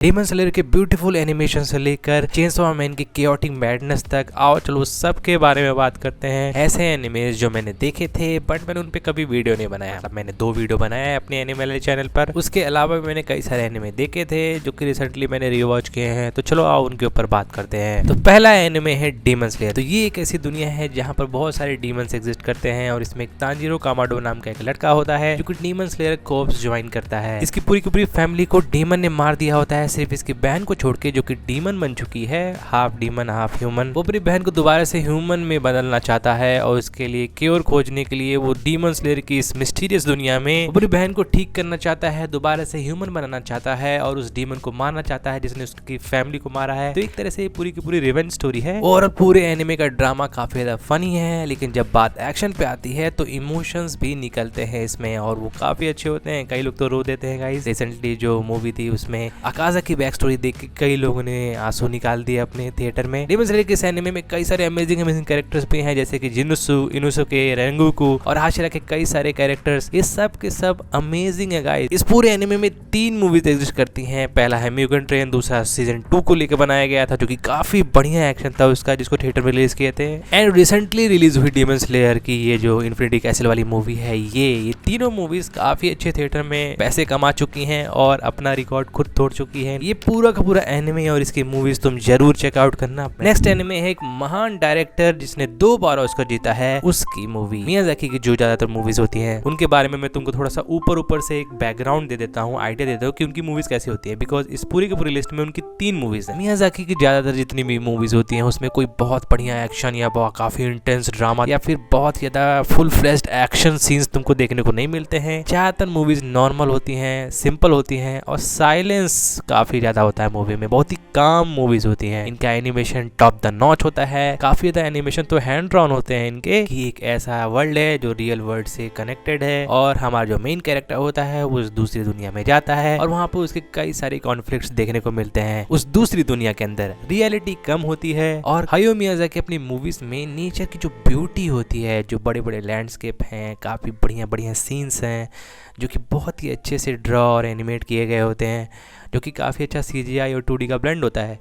Daemon slayer के beautiful animation से लेकर चेनसॉ मैन की केओटिक मैडनेस तक आओ चलो सब के बारे में बात करते हैं। ऐसे एनिमेज जो मैंने देखे थे बट मैंने उन पे कभी वीडियो नहीं बनाया। अब मैंने 2 वीडियो बनाया है अपने एनिमे वाले चैनल पर। उसके अलावा भी मैंने कई सारे एनिमे देखे थे जो कि रिसेंटली मैंने रिवॉच किए हैं। तो चलो आओ उनके ऊपर बात करते हैं। तो पहला एनिमे है डेमन स्लेयर। तो ये एक ऐसी दुनिया है जहाँ पर बहुत सारे डीमंस एग्जिस्ट करते हैं और इसमें एक तांजीरो कामाडो नाम का एक लड़का होता है जो कि डेमन स्लेयर कोर्प्स ज्वाइन करता है। इसकी पूरी की पूरी फैमिली को डेमन ने मार दिया होता है, सिर्फ इसकी बहन को छोड़ के जो कि डीमन बन चुकी है, हाफ डीमन हाफ ह्यूमन। वो अपनी बहन को दोबारा से ह्यूमन में बदलना चाहता है और उसके लिए क्योर खोजने के लिए वो डीमन स्लेयर की इस मिस्टीरियस दुनिया में अपनी बहन को ठीक करना चाहता है, दोबारा से ह्यूमन बनाना चाहता है और उस डीमन को मारना चाहता है जिसने उसकी फैमिली को मारा है। तो एक तरह से पूरी की पूरी रिवेंज स्टोरी है और पूरे एनिमे का ड्रामा काफी ज्यादा फनी है, लेकिन जब बात एक्शन पे आती है तो इमोशंस भी निकलते हैं इसमें और वो काफी अच्छे होते हैं। कई लोग तो रो देते हैं गाइस। रिसेंटली जो मूवी थी उसमें अकाजा की बैक स्टोरी देख के कई लोगों ने आंसू निकाल दिए अपने थिएटर में। डेमन स्लेयर के एनिमे में कई सारे अमेजिंग कैरेक्टर्स भी हैं जैसे कि जिनुसु, इनुसुके, रेंगुकू और हाशिरा के कई सारे कैरेक्टर्स। ये सब के सब अमेजिंग है गाइस। इस पूरे एनिमे में 3 मूवीज एग्जिस्ट करती हैं। पहला है म्यूगन ट्रेन, दूसरा सीजन 2 को लेकर बनाया गया था जो कि काफी बढ़िया एक्शन था उसका, जिसको थिएटर में रिलीज किए थे। एंड रिसेंटली रिलीज हुई डेमन स्लेयर की ये जो इन्फिनिटी कैसल वाली मूवी है, ये तीनों मूवीज काफी अच्छे थिएटर में पैसे कमा चुकी हैं और अपना रिकॉर्ड खुद तोड़ चुकी है। ये पूरा का पूरा एनिमे और इसकी मूवीज तुम जरूर चेकआउट करना। नेक्स्ट एनिमे है एक महान डायरेक्टर जिसने 2 बार ऑस्कर जीता है, उसकी मूवी मियाजाकी की जो ज्यादातर मूवीज होती हैं उनके बारे में मैं तुमको थोड़ा सा ऊपर से एक बैकग्राउंड दे देता हूँ, आइडिया दे देता हूँ कि उनकी मूवीज कैसी होती है। बिकॉज इस पूरी की पूरी लिस्ट में उनकी 3 मूवीज है। मियाजाकी की ज्यादातर जितनी भी मूवीज होती हैं उसमें कोई बहुत बढ़िया एक्शन या काफी इंटेंस ड्रामा या फिर बहुत ज्यादा फुल फ्लेश्ड एक्शन सीन्स तुमको देखने को नहीं मिलते हैं। ज्यादातर मूवीज नॉर्मल होती हैं, सिंपल होती हैं और साइलेंस काफी ज्यादा होता है मूवी में। बहुत ही काम मूवीज होती हैं। इनका एनिमेशन टॉप द नॉच होता है। काफी ज्यादा एनिमेशन तो हैंड ड्रॉन होते हैं इनके कि एक ऐसा वर्ल्ड है जो रियल वर्ल्ड से कनेक्टेड है और हमारा जो मेन कैरेक्टर होता है वो उस दूसरी दुनिया में जाता है और वहाँ पर उसके कई सारे कॉन्फ्लिक्ट्स देखने को मिलते हैं। उस दूसरी दुनिया के अंदर रियलिटी कम होती है और हायो मियाजाकी अपनी मूवीज में नेचर की जो ब्यूटी होती है, जो बड़े बड़े लैंडस्केप हैं, काफी बढ़िया सीन्स हैं जो कि बहुत ही अच्छे से ड्रॉ और एनिमेट किए गए होते हैं, जो कि काफ़ी अच्छा CGI और 2D का ब्लेंड होता है,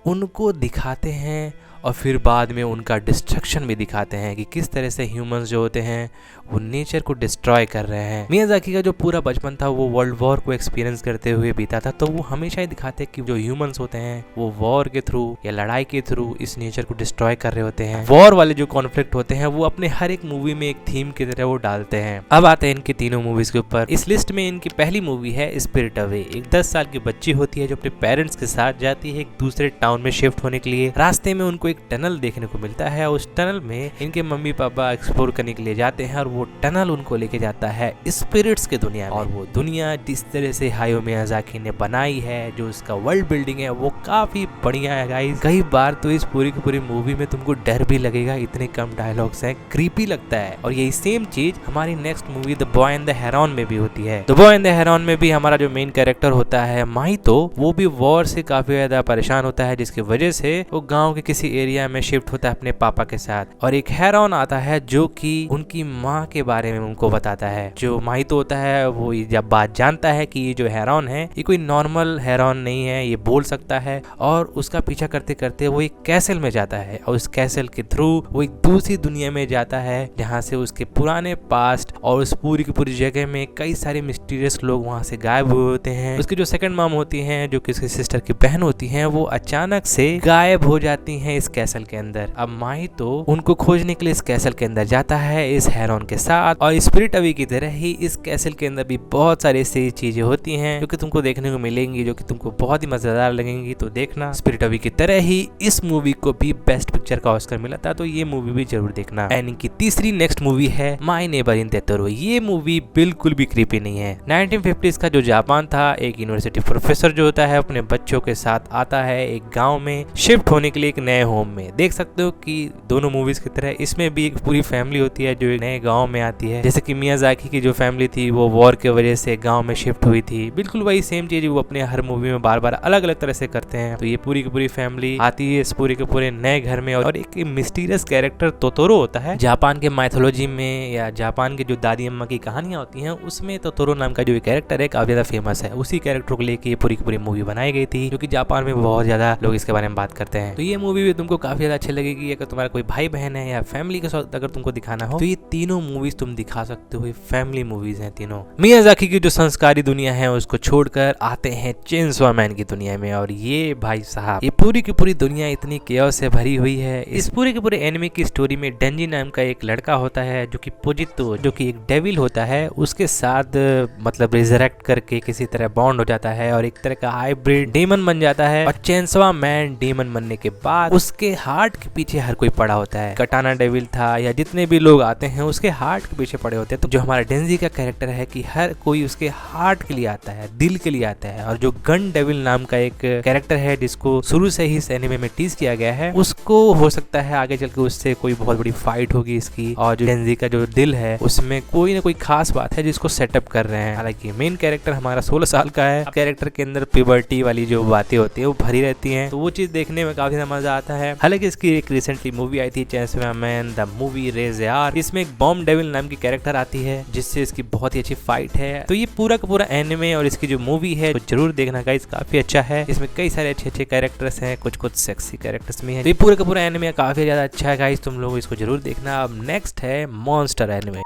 उनको दिखाते हैं और फिर बाद में उनका डिस्ट्रक्शन भी दिखाते हैं कि किस तरह से ह्यूमंस जो होते हैं वो नेचर को डिस्ट्रॉय कर रहे हैं। मियाजाकी का जो पूरा बचपन था वो वर्ल्ड वॉर को एक्सपीरियंस करते हुए बीता था, तो वो हमेशा ही दिखाते हैं कि जो ह्यूमंस होते हैं वो वॉर के थ्रू या लड़ाई के थ्रू इस नेचर को डिस्ट्रॉय कर रहे होते हैं। वॉर वाले जो कॉन्फ्लिक्ट होते हैं वो अपने हर एक मूवी में एक थीम की तरह वो डालते हैं। अब आते हैं इनकी तीनों मूवीज के ऊपर। इस लिस्ट में इनकी पहली मूवी है स्पिरिट अवे। एक 10 साल की बच्ची होती है जो अपने पेरेंट्स के साथ जाती है एक दूसरे टाउन में शिफ्ट होने के लिए। रास्ते में उनको एक टनल देखने को मिलता है। उस टनल में इनके मम्मी पापा एक्सप्लोर करने के लिए जाते हैं और वो टनल उनको लेके जाता है स्पिरिट्स के दुनिया में। और वो दुनिया जिस तरह से हायो मियाजाकी ने बनाई है, जो उसका वर्ल्ड बिल्डिंग है वो काफी बढ़िया है गाइस। कई बार तो इस पूरी की पूरी मूवी में तुमको डर भी लगेगा, इतने कम डायलॉग्स हैं, क्रीपी लगता है। और यही सेम चीज हमारी next movie the boy and the heron में भी होती है। The boy and the heron में भी हमारा जो मेन कैरेक्टर होता है माहितो, वो भी वॉर से काफी ज्यादा परेशान होता है, जिसकी वजह से वो गाँव के किसी एरिया में शिफ्ट होता है अपने पापा के साथ। और एक हेरॉन आता है जो कि उनकी माँ के बारे में उनको बताता है। जो माहितो होता है वो जब बात जानता है कि ये जो हेरॉन है ये कोई नॉर्मल हेरॉन नहीं है, ये बोल सकता है, और उसका पीछा करते करते वो एक कैसल में जाता है और उस कैसल के थ्रू वो एक दूसरी दुनिया में जाता है जहाँ से उसके पुराने पास्ट और उस पूरी की पूरी जगह में कई सारे मिस्टीरियस लोग वहाँ से गायब हुए होते हैं। उसकी जो सेकंड मॉम होती है जो कि उसकी सिस्टर की बहन होती है वो अचानक से गायब हो जाती है इस कैसल के अंदर। अब माहितो उनको खोजने के लिए इस कैसल के अंदर जाता है इस हेरॉन के साथ। और स्पिरिट अवे की तरह ही इस कैसल के अंदर भी बहुत सारी ऐसी चीजें होती हैं जो कि तुमको देखने को मिलेंगी, जो कि तुमको बहुत ही मजेदार लगेंगी। तो देखना, स्पिरिट अवे की तरह ही इस मूवी को भी बेस्ट पिक्चर का ऑस्कर मिला था, तो ये मूवी भी जरूर देखना। एंड इनकी तीसरी नेक्स्ट मूवी है माय नेबर इन तेतोरो। ये मूवी बिल्कुल भी क्रीपी नहीं है। 1950s का जो जापान था, एक यूनिवर्सिटी प्रोफेसर जो होता है अपने बच्चों के साथ आता है एक गाँव में शिफ्ट होने के लिए एक नए होम में। देख सकते हो कि दोनों मूवीज की तरह इसमें भी एक पूरी फैमिली होती है जो एक नए गांव में आती है। जैसे कि मियाजाकी की जो फैमिली थी वो वॉर की वजह से गांव में शिफ्ट हुई थी, बिल्कुल वही सेम चीज वो अपने हर मूवी में बार बार अलग अलग तरह से करते हैं। तो ये पूरी की पूरी फैमिली आती है इस पूरे के पूरे नए घर में। और एक मिस्टीरियस कैरेक्टर तोतोरो होता है। जापान के माइथोलॉजी में या जापान के जो दादी अम्मा की कहानियां होती हैं उसमें तोतोरो नाम का जो कैरेक्टर है काफी ज्यादा फेमस है। उसी कैरेक्टर को लेके ये पूरी की पूरी मूवी बनाई गई थी, जो कि जापान में बहुत ज्यादा लोग इसके बारे में बात करते हैं। तो ये मूवी भी तुमको काफी ज्यादा अच्छी लगेगी। अगर तुम्हारा कोई भाई बहन है या फैमिली के साथ अगर तुमको दिखाना हो तो ये तीनों मूवीज तुम दिखा सकते हो। फैमिली मूवीज हैं तीनों। मियाजाकी की जो संस्कारी दुनिया है उसको छोड़कर आते हैं चेनसॉ मैन की दुनिया में। और ये भाई साहब ये पूरी की पूरी दुनिया इतनी केओस से भरी हुई है। इस पूरे के पूरे एनिमे की स्टोरी में डेंजी नाम का एक लड़का होता है जो कि पोजितो, जो कि एक डेविल होता है, उसके साथ मतलब रिजरेक्ट करके किसी तरह बॉन्ड हो जाता है और एक तरह का हाइब्रिड डीमन बन जाता है। और चेनसॉ मैन डीमन बनने के बाद उसके हार्ट के पीछे हर कोई पड़ा होता है। कटाना डेविल था या जितने भी लोग आते हैं उसके हार्ट के पीछे पड़े होते हैं। तो जो हमारा डेंजी का कैरेक्टर है कि हर कोई उसके हार्ट के लिए आता है, दिल के लिए आता है। और जो गन डेविल नाम का एक कैरेक्टर है जिसको शुरू से ही इस एनिमे में टीज किया गया है, उसको हो सकता है आगे चल के उससे कोई बहुत बड़ी फाइट होगी इसकी। और जो डेंजी का जो दिल है उसमें कोई ना कोई खास बात है जिसको सेटअप कर रहे हैं। हालांकि मेन कैरेक्टर हमारा 16 साल का है। कैरेक्टर के अंदर प्यूबर्टी वाली जो बातें होती है वो भरी रहती हैं, तो वो चीज देखने में काफी मजा आता है। हालांकि इसकी एक रिसेंटली मूवी आई थी Chainsaw Man the movie rage यार। इसमें एक बॉम्ब डेविल नाम की कैरेक्टर आती है जिससे इसकी बहुत ही अच्छी फाइट है। तो ये पूरा का पूरा एनिमे और इसकी जो मूवी है तो जरूर देखना गाइस, काफी अच्छा है। इसमें कई सारे अच्छे अच्छे कैरेक्टर्स हैं, कुछ कुछ सेक्सी कैरेक्टर्स भी हैं। तो ये पूरा का पूरा एनिमे काफी ज्यादा अच्छा है गाइस, तुम लोग इसको जरूर देखना। अब नेक्स्ट है मॉन्स्टर एनिमे।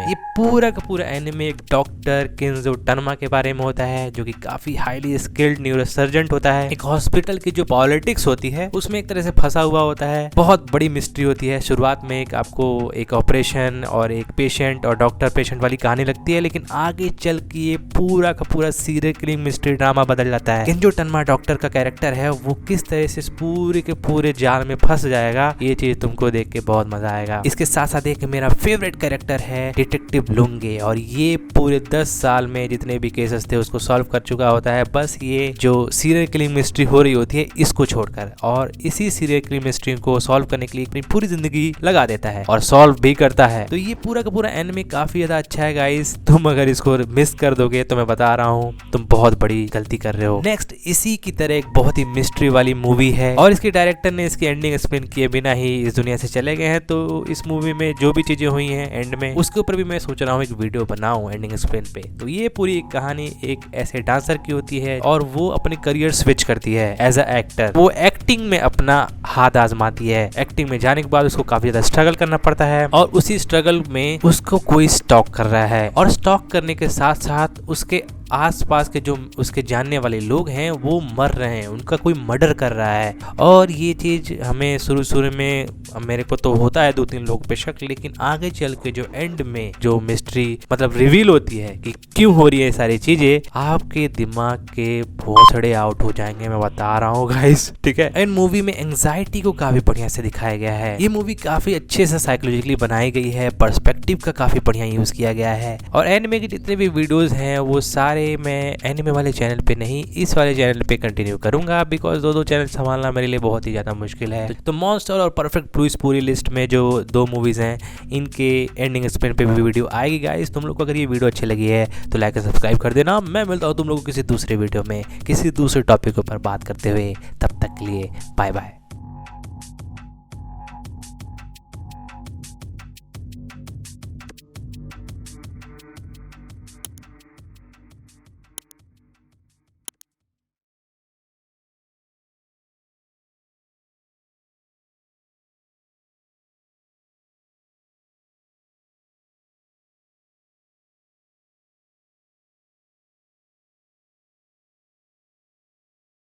ये पूरा का पूरा एनिमे एक डॉक्टर किंजो टनमा के बारे में होता है, जो कि काफी हाईली स्किल्ड न्यूरोसर्जन होता है। एक हॉस्पिटल की जो पॉलिटिक्स होती है उसमें एक तरह से फंसा हुआ होता है। बहुत बड़ी मिस्ट्री होती है। शुरुआत में एक आपको एक ऑपरेशन और एक पेशेंट और डॉक्टर पेशेंट वाली कहानी लगती है, लेकिन आगे चल के ये पूरा का पूरा सीरियल किलिंग मिस्ट्री ड्रामा बदल जाता है। किंजो टनमा डॉक्टर का कैरेक्टर है, वो किस तरह से इस पूरे के पूरे जाल में फंस जाएगा, ये चीज तुमको देख के बहुत मजा आएगा। इसके साथ साथ एक मेरा फेवरेट कैरेक्टर है डिटेक्टिव लुंगे, और ये पूरे 10 साल में जितने भी केसेस थे उसको सॉल्व कर चुका होता है, बस ये जो सीरियल किलिंग मिस्ट्री हो रही होती है इसको छोड़कर। और इसी सीरियल किलिंग मिस्ट्री को सॉल्व करने के लिए अपनी पूरी जिंदगी लगा देता है और सॉल्व भी करता है। तो ये पूरा का पूरा एनिमे काफी ज्यादा अच्छा है गाइस। तुम अगर इसको मिस कर दोगे तो मैं बता रहा हूँ तुम बहुत बड़ी गलती कर रहे हो। नेक्स्ट इसी की तरह एक बहुत ही मिस्ट्री वाली मूवी है और इसके डायरेक्टर ने इसकी एंडिंग एक्सप्लेन किए बिना ही इस दुनिया से चले गए हैं। तो इस मूवी में जो भी चीजें हुई हैं एंड में उसके ऊपर भी मैं सोच रहा हूँ एक वीडियो बनाऊं एंडिंग एक्सप्लेन पे। तो ये पूरी कहानी एक ऐसे डांसर की होती है और वो अपनी करियर स्विच करती है एज अ एक्टर। वो एक्टिंग में अपना हाथ आजमाती है। एक्टिंग में जाने के बाद उसको काफी ज्यादा स्ट्रगल करना पड़ता है और उसी स्ट्रगल में उसको कोई स्टॉक कर रहा है और स्टॉक करने के साथ साथ उसके आसपास के जो उसके जानने वाले लोग हैं वो मर रहे हैं, उनका कोई मर्डर कर रहा है। और ये चीज हमें शुरू में मेरे को तो होता है 2-3 लोग पे शक, लेकिन आगे चल के जो एंड में जो मिस्ट्री मतलब रिवील होती है कि क्यों हो रही है सारी चीजें, आपके दिमाग के भोसड़े आउट हो जाएंगे, मैं बता रहा हूँ गाइस, ठीक है। इन मूवी में एंजाइटी को काफी बढ़िया से दिखाया गया है। ये मूवी काफी अच्छे से साइकोलॉजिकली बनाई गई है, पर्सपेक्टिव का काफी बढ़िया यूज किया गया है। और एनिमे के जितने भी वीडियोस हैं वो सारे मैं एनिमे वाले चैनल पे नहीं इस वाले चैनल पे कंटिन्यू करूंगा, बिकॉज दो चैनल संभालना मेरे लिए बहुत ही ज्यादा मुश्किल है। तो मॉन्स्टर और परफेक्ट ब्लू इस पूरी लिस्ट में जो 2 मूवीज हैं इनके एंडिंग एक्सप्लेन पे भी वीडियो आएगी गाइस। तुम लोग को अगर ये वीडियो अच्छी लगी है तो लाइक और सब्सक्राइब कर देना। मैं मिलता हूँ तुम लोगों को किसी दूसरे वीडियो में किसी दूसरे टॉपिक के ऊपर बात करते हुए, तब तक के लिए बाय बाय।